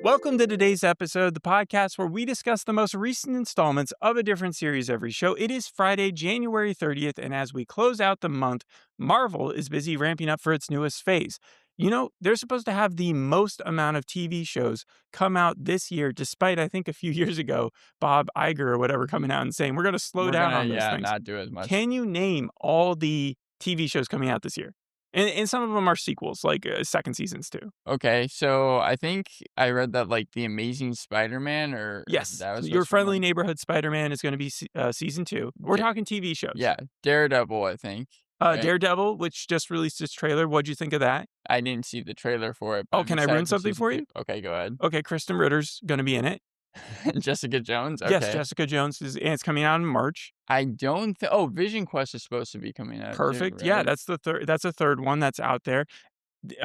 Welcome to today's episode, the podcast where we discuss the most recent installments of a different series every show. It is Friday, January 30th, and as we close out the month, Marvel is busy ramping up for its newest phase. You know, they're supposed to have the most amount of TV shows come out this year, despite, I think, a few years ago, Bob Iger or whatever coming out and saying, we're going to slow down on those things. Not do as much. Can you name all the TV shows coming out this year? And some of them are sequels, like second seasons too. Okay, so I think I read that like The Amazing Spider-Man Yes, that was Your supposed to Friendly run- Neighborhood Spider-Man is going to be season 2. We're Da- talking TV shows. Yeah, Daredevil, I think. right? Daredevil, which just released its trailer. What'd you think of that? I didn't see the trailer for it. But Oh, I'm can I excited ruin for something season for 2. you? Okay, go ahead. Okay, Kristen Ritter's going to be in it. Jessica Jones. Okay. Yes, Jessica Jones and it's coming out in March. I don't think. Oh, Vision Quest is supposed to be coming out. Perfect. Too, Yeah, right? that's the third. That's a third one that's out there.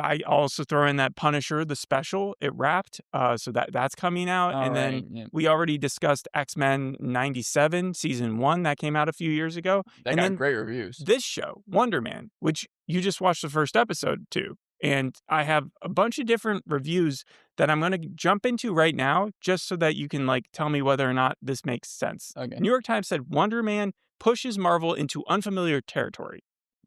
I also throw in that Punisher, the special. It wrapped, so that's coming out. All And then right, yeah. we already discussed X-Men 97 season 1 that came out a few years ago. That and got then great reviews. this show, Wonder Man, which you just watched the first episode to. And I have a bunch of different reviews that I'm going to jump into right now, just so that you can like tell me whether or not this makes sense. Okay. New York Times said Wonder Man pushes Marvel into unfamiliar territory.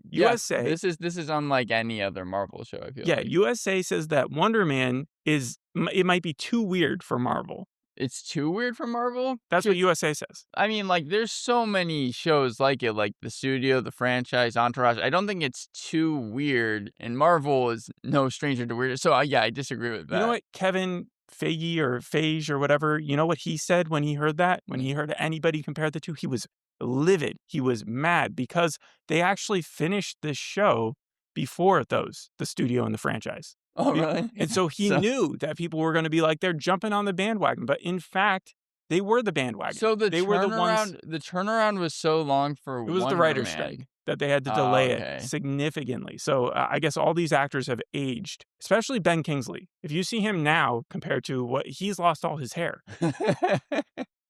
Yes, USA, this is unlike any other Marvel show. I feel yeah, like. USA says that Wonder Man it might be too weird for Marvel. It's too weird for Marvel. That's what Dude, USA says. I mean, like, there's so many shows like it, like the studio, the franchise, Entourage. I don't think it's too weird, and Marvel is no stranger to weird. So, yeah, I disagree with that. You know what Kevin Feige or Feige or whatever, you know what he said when he heard that? When he heard anybody compare the two, he was livid. He was mad because they actually finished this show before the studio and the franchise. Oh, really? And so he knew that people were going to be like, they're jumping on the bandwagon. But in fact, they were the bandwagon. So they were the ones. the turnaround was so long for It was the Wonder writer's Man. strike that they had to delay okay. it significantly. So I guess all these actors have aged, especially Ben Kingsley. If you see him now compared to what he's lost all his hair.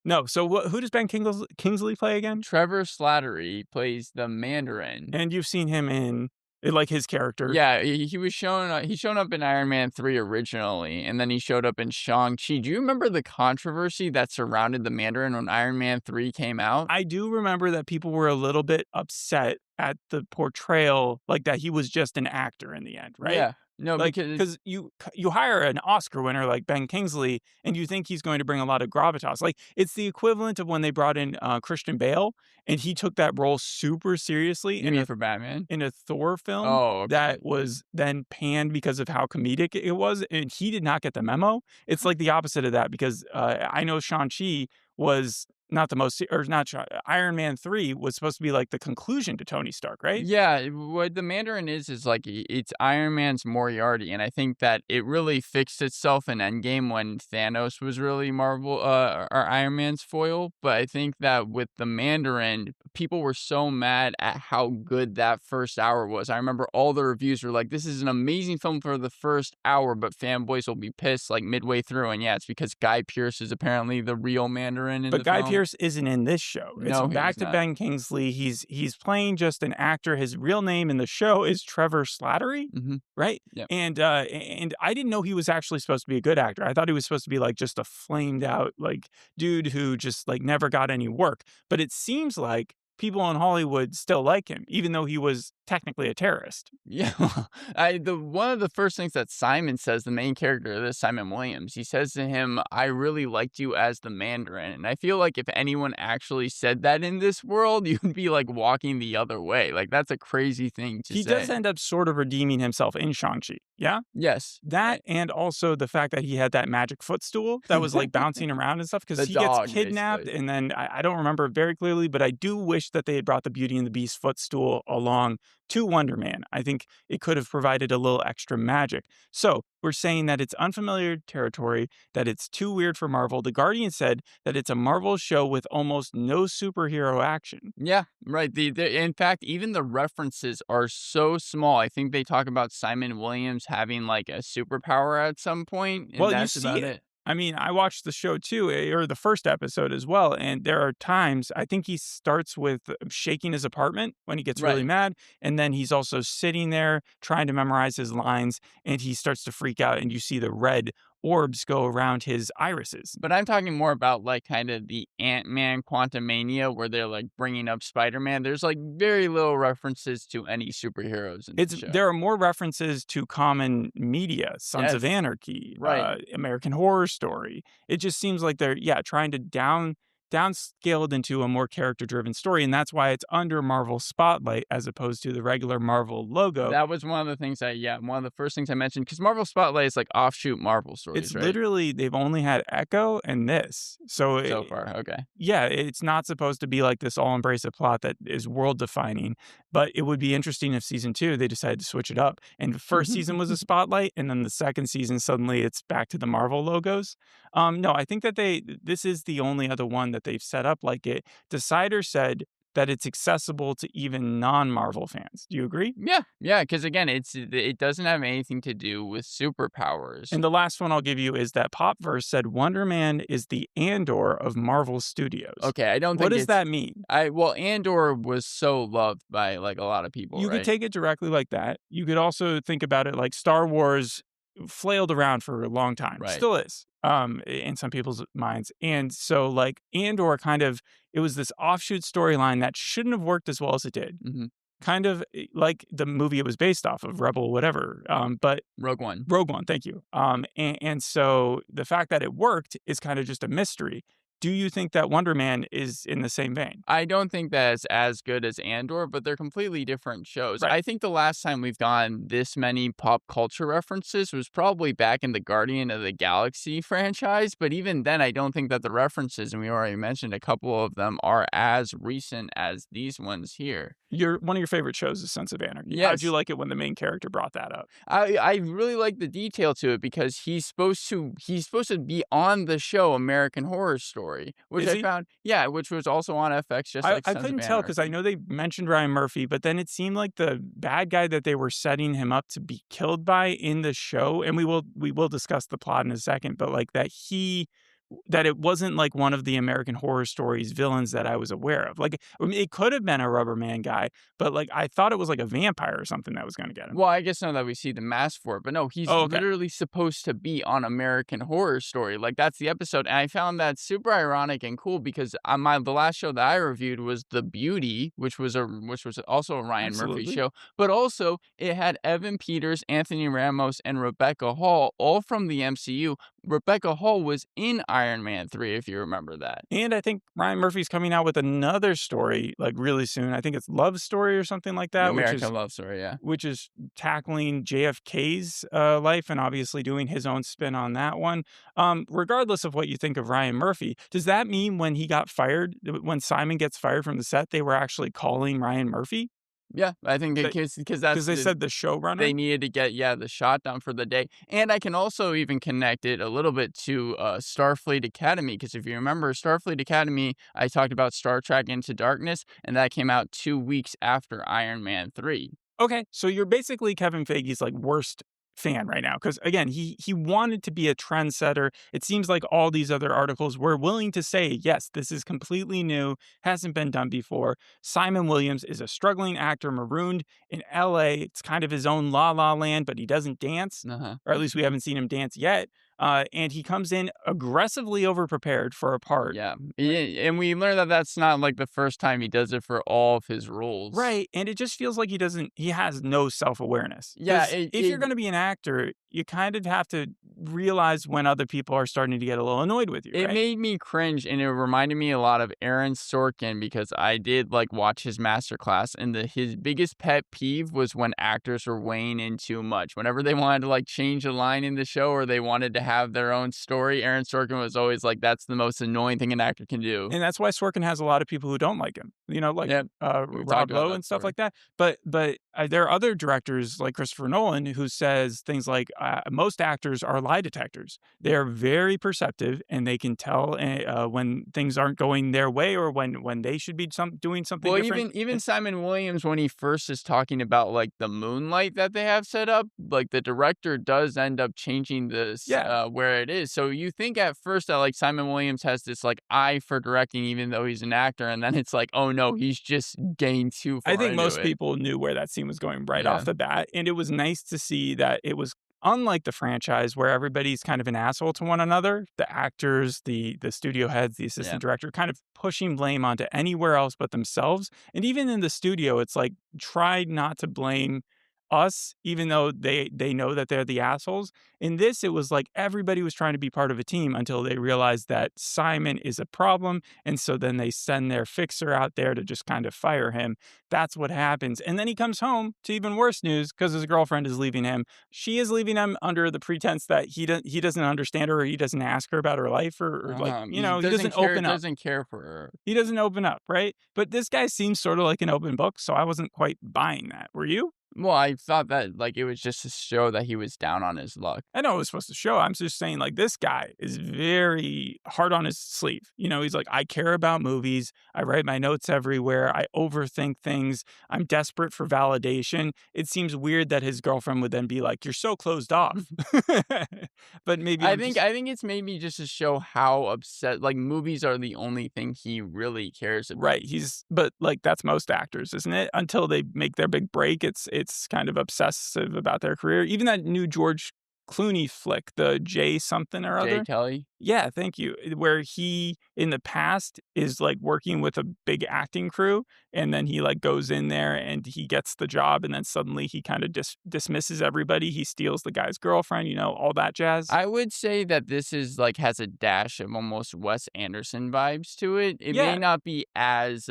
No. So who does Ben Kingsley play again? Trevor Slattery plays the Mandarin. And you've seen him in like his character. Yeah, he was shown. He showed up in Iron Man 3 originally, and then he showed up in Shang-Chi. Do you remember the controversy that surrounded the Mandarin when Iron Man 3 came out? I do remember that people were a little bit upset at the portrayal, like that he was just an actor in the end, right? Yeah. No, like, because you hire an Oscar winner like Ben Kingsley and you think he's going to bring a lot of gravitas. Like it's the equivalent of when they brought in Christian Bale and he took that role super seriously for Batman in a Thor film okay. that was then panned because of how comedic it was, and he did not get the memo. It's like the opposite of that because I know Shang-Chi was not the most, or not Iron Man 3 was supposed to be like the conclusion to Tony Stark, right? Yeah, what the Mandarin is like it's Iron Man's Moriarty, and I think that it really fixed itself in Endgame when Thanos was really Marvel or Iron Man's foil. But I think that with the Mandarin, people were so mad at how good that first hour was. I remember all the reviews were like, "This is an amazing film for the first hour," but fanboys will be pissed like midway through, and yeah, it's because Guy Pearce is apparently the real Mandarin in the film. But Guy Pearce isn't in this show. It's No, back to not. Ben Kingsley. He's playing just an actor. His real name in the show is Trevor Slattery, right? Yep. And I didn't know he was actually supposed to be a good actor. I thought he was supposed to be like just a flamed out like dude who just like never got any work. But it seems like people in Hollywood still like him, even though he was technically a terrorist. Yeah, one of the first things that Simon says, the main character of this, Simon Williams, he says to him, "I really liked you as the Mandarin." And I feel like if anyone actually said that in this world, you'd be like walking the other way. Like that's a crazy thing to say. He does end up sort of redeeming himself in Shang-Chi. Yeah. Yes. That and also the fact that he had that magic footstool that was like bouncing around and stuff because he gets kidnapped basically. and then I don't remember it very clearly, but I do wish that they had brought the Beauty and the Beast footstool along to Wonder Man. I think it could have provided a little extra magic. So we're saying that it's unfamiliar territory, that it's too weird for Marvel. The Guardian said that it's a Marvel show with almost no superhero action. Yeah, right. In fact, even the references are so small. I think they talk about Simon Williams having like a superpower at some point. And Well, that's you see about it. I mean, I watched the show too, or the first episode as well. And there are times, I think he starts with shaking his apartment when he gets really Right. mad. And then he's also sitting there trying to memorize his lines and he starts to freak out. And you see the red orbs go around his irises. But I'm talking more about, like, kind of the Ant-Man Quantumania where they're, like, bringing up Spider-Man. There's, like, very little references to any superheroes in the show. There are more references to common media, Sons of Yes. Anarchy, Right. American Horror Story. It just seems like they're, yeah, trying to downscale it into a more character-driven story, and that's why it's under Marvel's spotlight as opposed to the regular Marvel logo. That was one of the things one of the first things I mentioned, because Marvel Spotlight is, like, offshoot Marvel It's stories, right? literally they've only had Echo and this. So So far, okay. yeah, it's not supposed to be like this all-embracive plot that is world-defining, but it would be interesting if season 2, they decided to switch it up, and the first season was a spotlight, and then the second season, suddenly it's back to the Marvel logos. No, I think that this is the only other one that they've set up like it. Decider said that it's accessible to even non-Marvel fans. Do you agree? Yeah, because again, it doesn't have anything to do with superpowers. And the last one I'll give you is that Popverse said Wonder Man is the Andor of Marvel Studios. Okay, I don't What think does it's that mean? well, Andor was so loved by, like, a lot of people, You could right? take it directly like that. You could also think about it like Star Wars flailed around for a long time. Right. Still is. In some people's minds. And so like Andor kind of it was this offshoot storyline that shouldn't have worked as well as it did. Mhm. Kind of like the movie it was based off of, Rebel, whatever. But Rogue One. Rogue One, thank you. And so the fact that it worked is kind of just a mystery. Do you think that Wonder Man is in the same vein? I don't think that it's as good as Andor, but they're completely different shows. Right. I think the last time we've gotten this many pop culture references was probably back in the Guardian of the Galaxy franchise, but even then, I don't think that the references, and we already mentioned a couple of them, are as recent as these ones here. One of your favorite shows is Sons of Anarchy. How'd you Yes. like it when the main character brought that up? I really like the detail to it because he's supposed to be on the show American Horror Story, which Is I he? found which was also on FX, just like I Sons of couldn't tell because I Anarchy. know they mentioned Ryan Murphy, but then it seemed like the bad guy that they were setting him up to be killed by in the show, and we will discuss the plot in a second, but like that it wasn't like one of the American Horror Stories villains that I was aware of. Like, I mean, it could have been a Rubber Man guy, but like I thought it was like a vampire or something that was going to get him. Well, I guess now that we see the mask for it, but no, he's Oh, okay. literally supposed to be on American Horror Story. Like, that's the episode, and I found that super ironic and cool because the last show that I reviewed was The Beauty, which was also a Ryan Murphy Absolutely. show, but also it had Evan Peters, Anthony Ramos, and Rebecca Hall, all from the MCU. Rebecca Hall was in Iron Man 3, if you remember that. And I think Ryan Murphy's coming out with another story like really soon. I think it's Love Story or something like The that, American Love Story, yeah. which is tackling JFK's life and obviously doing his own spin on that one. Regardless of what you think of Ryan Murphy, does that mean when he got fired, when Simon gets fired from the set, they were actually calling Ryan Murphy? Yeah, I think because Because that's they said the showrunner? they needed to get, the shot done for the day. And I can also even connect it a little bit to Starfleet Academy, because if you remember Starfleet Academy, I talked about Star Trek Into Darkness, and that came out 2 weeks after Iron Man 3. Okay, so you're basically Kevin Feige's like worst fan right now because again he wanted to be a trendsetter. It seems like all these other articles were willing to say yes, this is completely new, hasn't been done before. Simon Williams is a struggling actor marooned in LA. It's kind of his own La La Land, but he doesn't dance, Uh-huh. or at least we haven't seen him dance yet. And he comes in aggressively overprepared for a part. Yeah. And we learned that that's not like the first time he does it for all of his roles. Right, and it just feels like he has no self-awareness. Yeah, 'Cause if you're gonna be an actor, you kind of have to realize when other people are starting to get a little annoyed with you, It right? made me cringe, and it reminded me a lot of Aaron Sorkin because I did like watch his masterclass, and his biggest pet peeve was when actors were weighing in too much. Whenever they wanted to like change a line in the show or they wanted to have their own story, Aaron Sorkin was always like, "That's the most annoying thing an actor can do." And that's why Sorkin has a lot of people who don't like him, like, Yeah, we talked Rob about Lowe that and stuff story. like that. But there are other directors like Christopher Nolan who says things like, most actors are lie detectors. They're very perceptive, and they can tell, when things aren't going their way or when they should be doing something Well, different. even Simon Williams, when he first is talking about like the moonlight that they have set up, like the director does end up changing this Yeah. where it is. So you think at first that like Simon Williams has this like eye for directing, even though he's an actor, and then it's like, oh no, he's just getting too I far think into most it. people knew where that scene was going right Yeah. off the bat, and it was nice to see that it was unlike the franchise where everybody's kind of an asshole to one another, the actors, the studio heads, the Yeah. assistant director, kind of pushing blame onto anywhere else but themselves. And even in the studio, it's like, try not to blame us, even though they know that they're the assholes. In this, it was like everybody was trying to be part of a team until they realized that Simon is a problem. And so then they send their fixer out there to just kind of fire him. That's what happens. And then he comes home to even worse news because his girlfriend is leaving him. She is leaving him under the pretense that he doesn't understand her, or he doesn't ask her about her life, or like, He he doesn't care. open up. Doesn't care for her. He doesn't open up, right? But this guy seems sort of like an open book, so I wasn't quite buying that. Were you? Well, I thought that like it was just to show that he was down on his luck. I know it was supposed to show. I'm just saying, like, this guy is very hard on his sleeve. He's like, I care about movies. I write my notes everywhere. I overthink things. I'm desperate for validation. It seems weird that his girlfriend would then be like, "You're so closed off." But maybe I think it's maybe just to show how upset, like, movies are the only thing he really cares about. right. But like that's most actors, isn't it? Until they make their big break, it's kind of obsessive about their career. Even that new George Clooney flick, the J something or Jay other. Kelly. Yeah, thank you. Where he in the past is like working with a big acting crew, and then he like goes in there and he gets the job, and then suddenly he kind of dismisses everybody. He steals the guy's girlfriend, all that jazz. I would say that this is like has a dash of almost Wes Anderson vibes to it. It may Yeah. not be as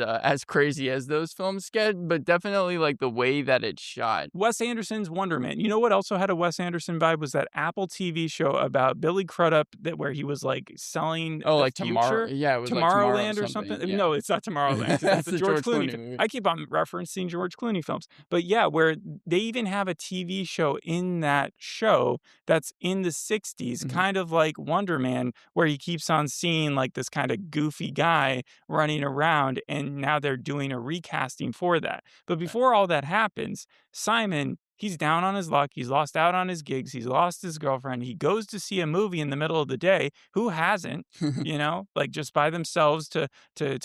crazy as those films get, but definitely like the way that it's shot. Wes Anderson's Wonder Man. You know what also had a Wes Anderson vibe was that Apple TV show about Billy Crudup where he was like selling Oh, the like Tomorrow. future. Yeah, it was like Tomorrow Tomorrowland or something. Yeah. No, it's not Tomorrowland. 'Cause That's that's a the George George Clooney. Clooney movie. I keep on referencing George Clooney films, but yeah, where they even have a TV show in that show that's in the '60s, Mhm. kind of like Wonder Man, where he keeps on seeing like this kind of goofy guy running around, and now they're doing a recasting for that. But before all that happens, Simon, he's down on his luck. He's lost out on his gigs. He's lost his girlfriend. He goes to see a movie in the middle of the day. Who hasn't? Like just by themselves to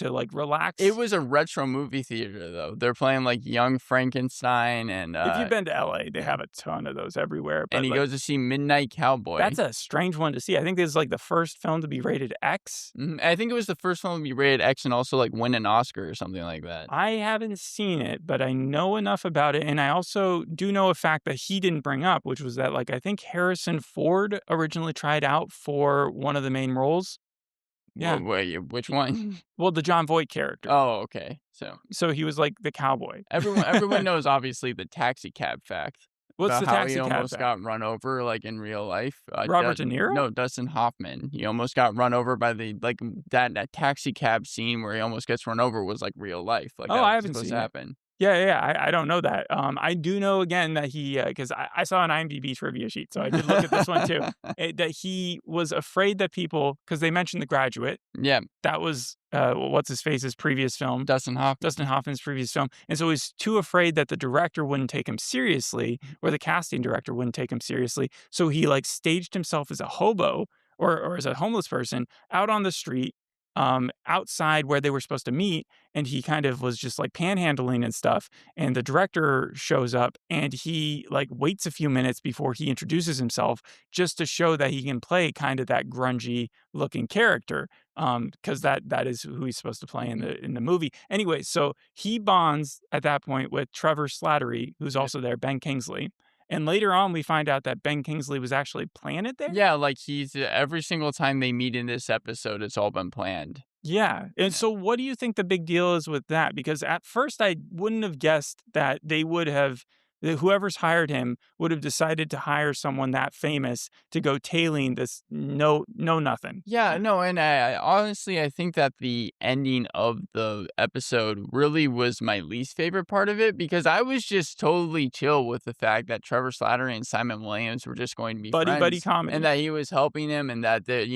like relax. It was a retro movie theater though. They're playing like Young Frankenstein and If you've been to LA, they have a ton of those everywhere. But and he like, goes to see Midnight Cowboy. that's a strange one to see. I think this is like the first film to be rated X. I think it was the first film to be rated X and also like win an Oscar or something like that. I haven't seen it, but I know enough about it. And I also do know a fact that he didn't bring up, which was that, like, I think Harrison Ford originally tried out for one of the main roles. Yeah. Wait, which one? Well, the John Voight character. Oh, okay. So he was like the cowboy. Everyone knows obviously the taxi cab fact. What's About the how taxi he cab almost fact? got run over like in real life. Robert De Niro? No, Dustin Hoffman. He almost got run over by that taxi cab scene where he almost gets run over was like real life. Like Oh, that I was haven't supposed seen to it. happen. Yeah. I don't know that. I do know again that he, because I saw an IMDb trivia sheet, so I did look at this one too. That he was afraid that people, because they mentioned The Graduate. Yeah, That was what's his face's previous film. Dustin Hoffman. Dustin Hoffman's previous film. And so he's too afraid that the director wouldn't take him seriously, or the casting director wouldn't take him seriously. So he like staged himself as a hobo or as a homeless person out on the street, outside where they were supposed to meet. And he kind of was just like panhandling and stuff. And the director shows up and he like waits a few minutes before he introduces himself, just to show that he can play kind of that grungy looking character. Because that is who he's supposed to play in the movie. Anyway, so he bonds at that point with Trevor Slattery, who's also there, Ben Kingsley. And later on, we find out that Ben Kingsley was actually planted there. Yeah, like he's every single time they meet in this episode, it's all been planned. Yeah. And so what do you think the big deal is with that? Because at first I wouldn't have guessed that they would have, that whoever's hired him would have decided to hire someone that famous to go tailing this no nothing. Yeah, no, and I honestly I think that the ending of the episode really was my least favorite part of it because I was just totally chill with the fact that Trevor Slattery and Simon Williams were just going to be Buddy friends, comedy. and that he was helping him, and that this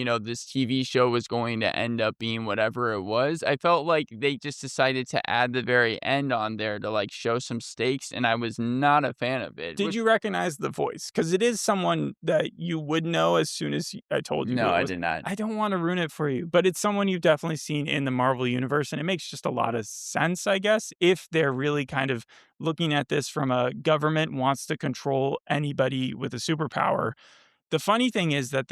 TV show was going to end up being whatever it was. I felt like they just decided to add the very end on there to like show some stakes, and I was not not a fan of it. Did you recognize the voice? Because it is someone that you would know as soon as I told you who No, it I was. did not. I don't want to ruin it for you, but it's someone you've definitely seen in the Marvel universe, and it makes just a lot of sense, I guess, if they're really kind of looking at this from a government wants to control anybody with a superpower. The funny thing is that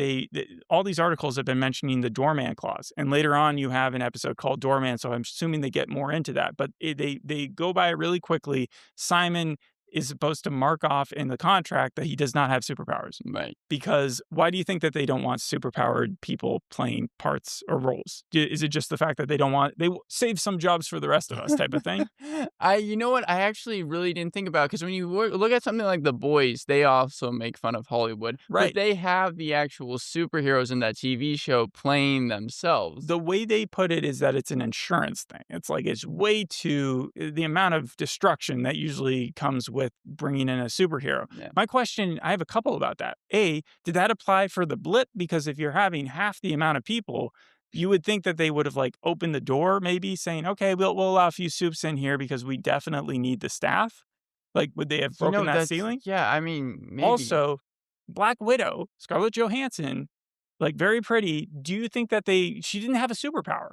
all these articles have been mentioning the doorman clause, and later on you have an episode called Doorman, so I'm assuming they get more into that. But they go by it really quickly. Simon is supposed to mark off in the contract that he does not have superpowers. Right. Because why do you think that they don't want superpowered people playing parts or roles? Is it just the fact that they save some jobs for the rest of us type of thing? You know what? I actually really didn't think about, because when you look at something like The Boys, they also make fun of Hollywood. Right. But they have the actual superheroes in that TV show playing themselves. The way they put it is that it's an insurance thing. It's like it's way too the amount of destruction that usually comes with bringing in a superhero. Yeah. My question, I have a couple about that. A, did that apply for the blip? Because if you're having half the amount of people, you would think that they would have like opened the door, maybe saying, "Okay, we'll allow a few soups in here because we definitely need the staff." Like, would they have broken that ceiling? Yeah, I mean, maybe. Also, Black Widow, Scarlett Johansson, like very pretty. Do you think that she didn't have a superpower?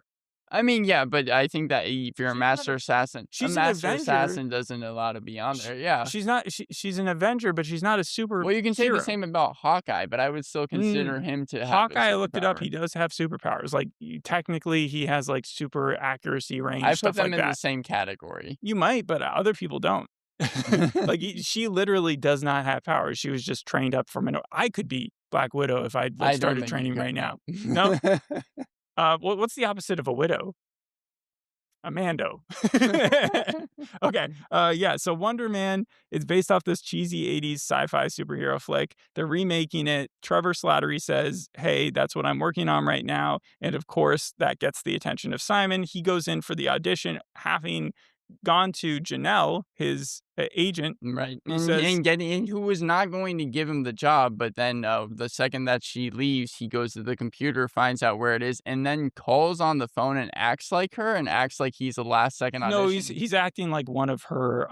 I mean, yeah, but I think that if you're a She's not master assassin, a she's an master Avenger. assassin doesn't allow to be on there. Yeah. She's not. She's an Avenger, but she's not a Well, you can say the superhero. same about Hawkeye, but I would still consider him to have a Hawkeye, I looked it up. superpower. He does have superpowers. Like technically, he has like super accuracy range, I put stuff them like in the that. same category. You might, but other people don't. Like she literally does not have powers. She was just trained up from an. I could be Black Widow if I'd I don't started think you training could, right now. no. No. What's the opposite of a widow? A Mando. Okay. Yeah. So Wonder Man, it's based off this cheesy 80s sci-fi superhero flick. They're remaking it. Trevor Slattery says, "Hey, that's what I'm working on right now." And of course, that gets the attention of Simon. He goes in for the audition, having gone to Janelle, his agent. Right. Who And, says, and who was not going to give him the job, but then the second that she leaves, he goes to the computer, finds out where it is, and then calls on the phone and acts like her and acts like he's a last second audition. no, he's acting like one of her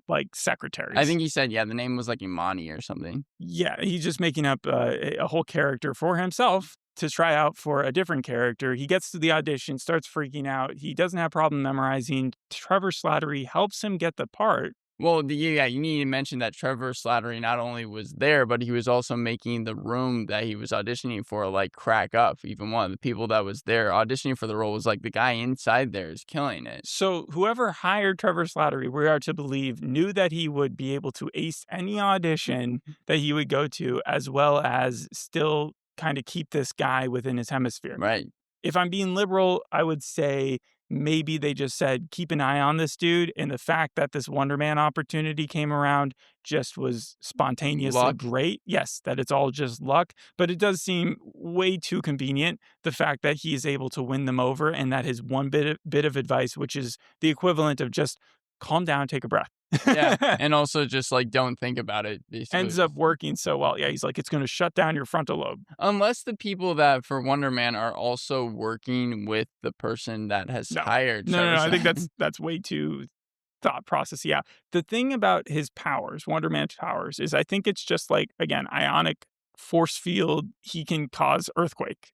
like secretaries. I think he said, yeah, the name was like Imani or something. Yeah, he's just making up a whole character for himself to try out for a different character. He gets to the audition, starts freaking out. He doesn't have a problem memorizing. Trevor Slattery helps him get the part. Well, yeah, you need to mention that Trevor Slattery not only was there, but he was also making the room that he was auditioning for like crack up. Even one of the people that was there auditioning for the role was like, the guy inside there is killing it. So whoever hired Trevor Slattery, we are to believe, knew that he would be able to ace any audition that he would go to, as well as still kind of keep this guy within his hemisphere. Right. If I'm being liberal, I would say maybe they just said, keep an eye on this dude. And the fact that this Wonder Man opportunity came around just was spontaneously Luck. great. Yes, that it's all just luck. But it does seem way too convenient, the fact that he is able to win them over, and that his one bit of advice, which is the equivalent of just calm down, take a breath. Yeah. And also just like, don't think about it. Basically. Ends up working so well. Yeah, he's like, it's going to shut down your frontal lobe. Unless the people that for Wonder Man are also working with the person that has hired. No, Trevor I think Slattery. that's way too thought process. Yeah. The thing about his powers, Wonder Man's powers, is I think it's just like, again, ionic force field. He can cause earthquake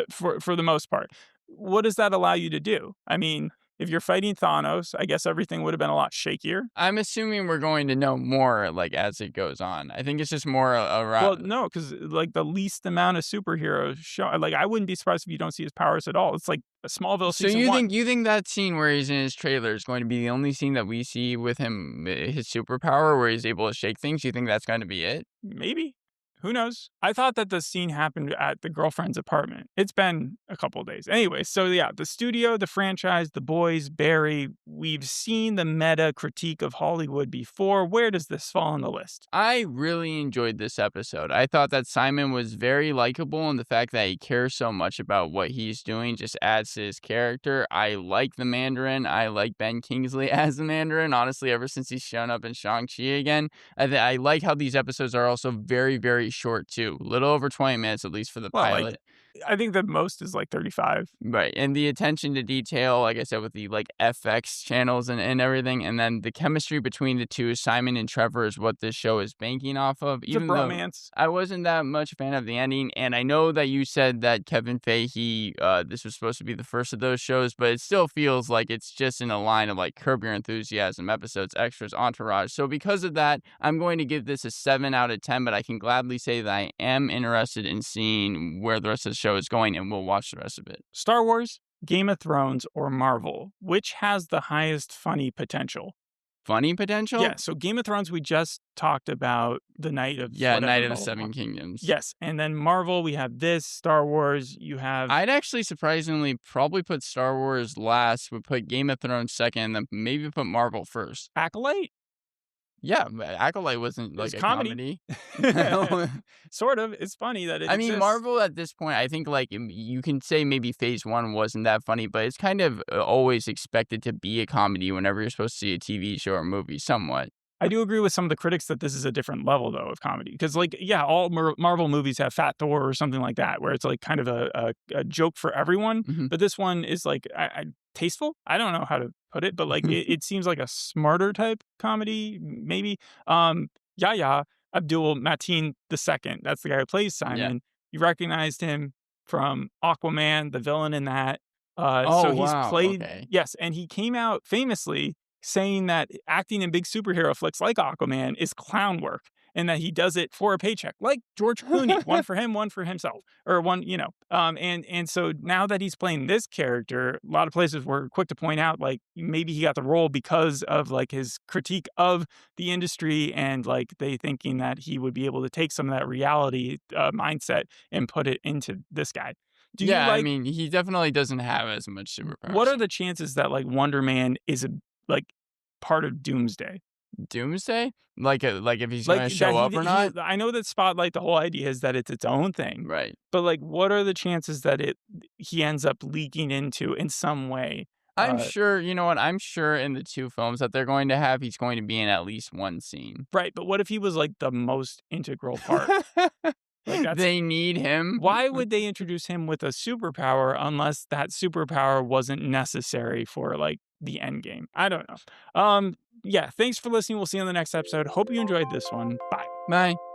for the most part. What does that allow you to do? I mean, if you're fighting Thanos, I guess everything would have been a lot shakier. I'm assuming we're going to know more like as it goes on. I think it's just more around. Well, no, because like the least amount of superheroes show, like I wouldn't be surprised if you don't see his powers at all. It's like a Smallville So season 1. you think that scene where he's in his trailer is going to be the only scene that we see with him, his superpower, where he's able to shake things? You think that's going to be it? Maybe. Who knows? I thought that the scene happened at the girlfriend's apartment. It's been a couple of days. Anyway, so yeah, the studio, the franchise, the boys, Barry, we've seen the meta critique of Hollywood before. Where does this fall on the list? I really enjoyed this episode. I thought that Simon was very likable, and the fact that he cares so much about what he's doing just adds to his character. I like the Mandarin. I like Ben Kingsley as the Mandarin, honestly, ever since he's shown up in Shang-Chi again. I like how these episodes are also very, very short too. A little over 20 minutes, at least for the pilot. I think the most is like 35. Right, and the attention to detail, like I said, with the, like, FX channels and everything, and then the chemistry between the 2, Simon and Trevor, is what this show is banking off of, It's a even though bromance. I wasn't that much a fan of the ending, and I know that you said that Kevin Feige, this was supposed to be the first of those shows, but it still feels like it's just in a line of, like, Curb Your Enthusiasm episodes, extras, Entourage, so because of that, I'm going to give this a 7 out of 10, but I can gladly say that I am interested in seeing where the rest of the show is going, and we'll watch the rest of it. Star Wars, Game of Thrones, or Marvel? Which has the highest funny potential? Funny potential? Yeah, so Game of Thrones, we just talked about the Night of Yeah, whatever. Night of the Blah, blah, blah. Seven Kingdoms. Yes, and then Marvel, we have this. Star Wars, you have I'd actually surprisingly probably put Star Wars last, would put Game of Thrones second, and then maybe put Marvel first. Acolyte. Yeah, but Acolyte wasn't like It's a comedy. comedy. Sort of. It's funny that it I mean, exists. Marvel at this point, I think like you can say maybe Phase 1 wasn't that funny, but it's kind of always expected to be a comedy whenever you're supposed to see a TV show or movie, somewhat. I do agree with some of the critics that this is a different level, though, of comedy. Because, like, yeah, all Marvel movies have Fat Thor or something like that, where it's like kind of a joke for everyone. Mhm. But this one is like tasteful. I don't know how to put it, but like it seems like a smarter type comedy, maybe. Yahya Abdul-Mateen II, that's the guy who plays Yeah. Simon. You recognized him from Aquaman, the villain in that. So Oh, he's wow. played, Okay. yes, and he came out famously saying that acting in big superhero flicks like Aquaman is clown work and that he does it for a paycheck, like George Clooney, one for him, one for himself, or one, and so now that he's playing this character, a lot of places were quick to point out like maybe he got the role because of like his critique of the industry and like they thinking that he would be able to take some of that reality mindset and put it into this guy. Do you Yeah, I like? mean, he definitely doesn't have as much What superpowers. are the chances that like Wonder Man is a like part of Doomsday? Doomsday? Like if he's Like gonna that show up or he not? I know that Spotlight, the whole idea is that it's its own thing, Right. but like what are the chances that he ends up leaking into in some way? I'm Uh, sure, you know what? I'm sure in the 2 films that they're going to have, he's going to be in at least one scene. right, but what if he was like the most integral part? Like that's They need him. why would they introduce him with a superpower unless that superpower wasn't necessary for like the end game? I don't know. Yeah, thanks for listening. We'll see you on the next episode. Hope you enjoyed this one. Bye. Bye.